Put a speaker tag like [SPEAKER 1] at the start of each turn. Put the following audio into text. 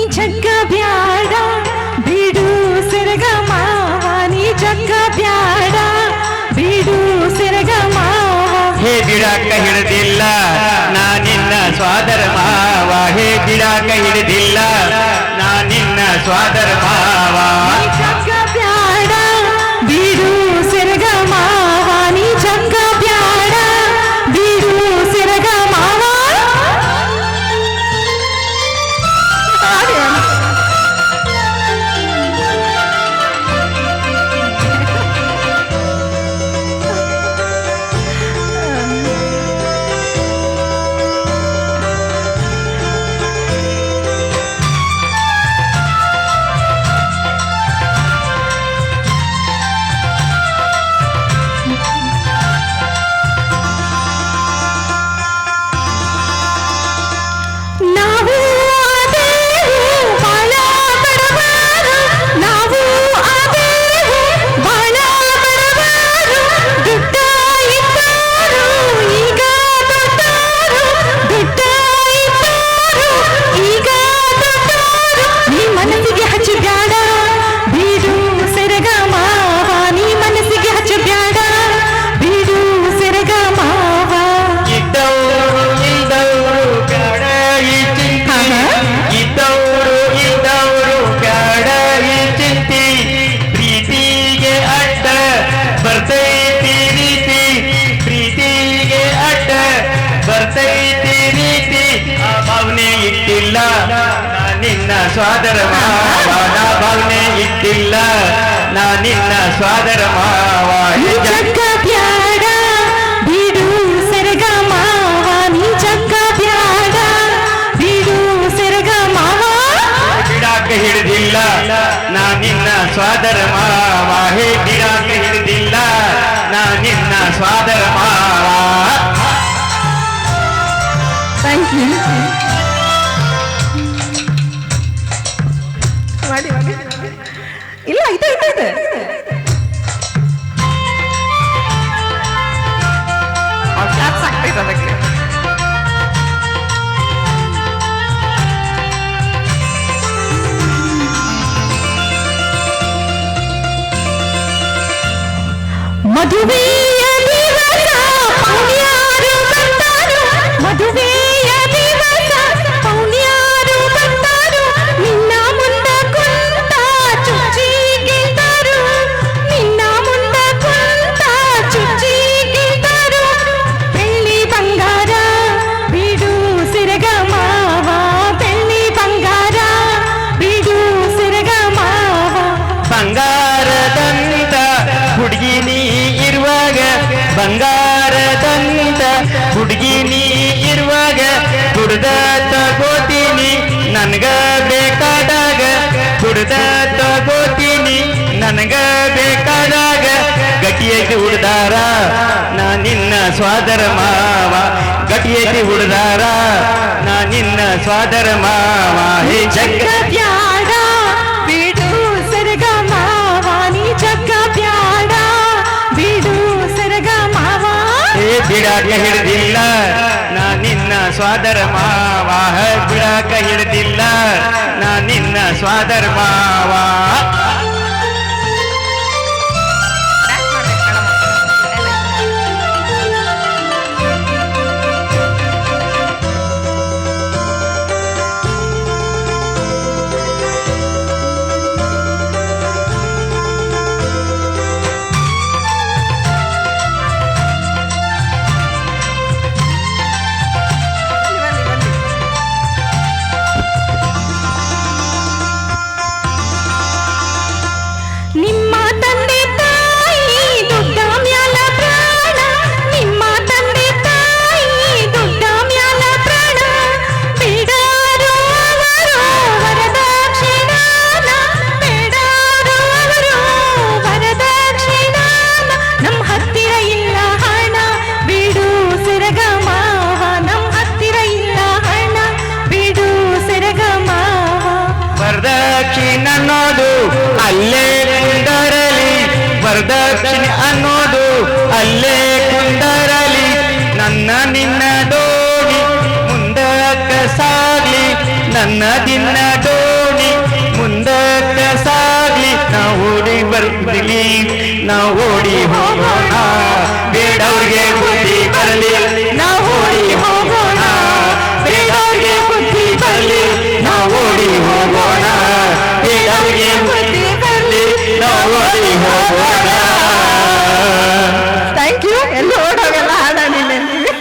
[SPEAKER 1] ಜಗ್ಗ ಬ್ಯಾಡ ಬಿಡು ಸೆರಗ ಮಾವ ನೀ ಜಗ್ಗ ಬ್ಯಾಡ ಬಿಡು ಸೆರಗ ಮಾವ
[SPEAKER 2] ಹೇ ಬಿಡಾಕ ಹಿಡಿದಿಲ್ಲ ನಾ ನಿನ್ನ ಸ್ವಾದರ ಮಾವ ಹೇ ಬಿಡಾಕ ಹಿಡಿದಿಲ್ಲ ನಾ ನಿನ್ನ ಸ್ವಾದರ ಮಾವ
[SPEAKER 1] ಜಗ್ಗ ಬ್ಯಾಡ ಬಿಡು ಸೆರಗ ಮಾವ ನೀ ಜಗ್ಗ ಬ್ಯಾಡ ಬಿಡು ಸೆರಗ ಮಾವ
[SPEAKER 2] ಇಟ್ಟಿಲ್ಲ ನಿನ್ನ ಸ್ವಾದರ ಮಾವ ನಾ ಭಾವನೆ ಇಟ್ಟಿಲ್ಲ ನಾ ನಿನ್ನ ಸ್ವಾದರ ಮಾವ
[SPEAKER 1] ಜಗ್ಗ ಬ್ಯಾಡ ಬಿಡು ಸೆರಗ ಮಾವ ನೀ ಜಗ್ಗ ಬ್ಯಾಡ ಬಿಡು ಸೆರಗ ಮಾವ
[SPEAKER 2] ಬಿಡಾಕ ಹಿಡಿದಿಲ್ಲ ನಾ ನಿನ್ನ ಸ್ವಾದರ ಮಾವ ಹೇ ಬಿಡಾಕ ಹಿಡಿದಿಲ್ಲ ನಾ ನಿನ್ನ ಸ್ವಾದರ ಮಾವ
[SPEAKER 1] ಥ್ಯಾಂಕ್ ಯು ಇಲ್ಲ ಇದೆ ಇದೆ ಅದಕ್ಕೆ ಮದುವೆಯ ದಿವಸ ಪೌಣ್ಯಾರು ಬಂದರು ಮದುವೆಯ ದಿವಸ ಪೌಣ್ಯಾರು ಬಂದರು ನಿನ್ನ ಮುಂದ ಕುಂತ ಚುಚ್ಚಿಗಿದ್ದರು ನಿನ್ನ ಮುಂದ ಕುಂತ ಚುಚ್ಚಿಗಿದ್ದರು ಬೆಳ್ಳಿ ಬಂಗಾರ ಬಿಡು ಸೆರಗ ಮಾವ ಬೆಳ್ಳಿ ಬಂಗಾರ ಬಿಡು ಸೆರಗ ಮಾವ
[SPEAKER 2] ಬಂಗಾರದಂತ ಹುಡುಗಿ ನೀ ಇರುವಾಗ ಬಂಗಾರದಂತ ಹುಡುಗಿ ನೀ ಇರುವಾಗ ಕುಡ್ದ ತಗೋತೀನಿ ನನ್ಗ ಬೇಕಾದಾಗ ಕುಡ್ದ ತಗೋತೀನಿ ನನಗ ಬೇಕಾದಾಗ ಗಟ್ಟಿಯಾಗಿ ಹುಡ್ದಾರ ನಾ ನಿನ್ನ ಸ್ವಾದರ ಮಾವ ಗಟ್ಟಿಯಾಗಿ ಹುಡ್ದಾರ ನಾ ನಿನ್ನ ಸ್ವಾದರ ಮಾವ ಹೇ ಜಗ್ಗ
[SPEAKER 1] ಬ್ಯಾಡ ಬಿಡು ಸೆರಗ ಮಾವ ನೀ ಜಗ್ಗ ಬ್ಯಾಡ ಬಿಡು ಸೆರಗ ಮಾವ
[SPEAKER 2] ಬಿಡಾಕ ಹಿಡಿದಿಲ್ಲ ನಾ ನಿನ್ನ ಸ್ವಾದರ ಮಾವ ಬಿಡಾಕ ಹಿಡಿದಿಲ್ಲ ನಾ ನಿನ್ನ ಸ್ವಾದರ ಮಾವ ಅಲ್ಲೇ ಕುಂದರಲಿ ವರದಕ್ಷಿಣೆ ಅನ್ನೋದು ಅಲ್ಲೇ ಕುಂದರಲಿ ನನ್ನ ನಿನ್ನ ಡೋಗಿ ಮುಂದಕ್ಕ ಸಾಗ್ಲಿ ನನ್ನ ದಿನ ಡೋಗಿ ಹಿಡಿದಿಲ್ಲ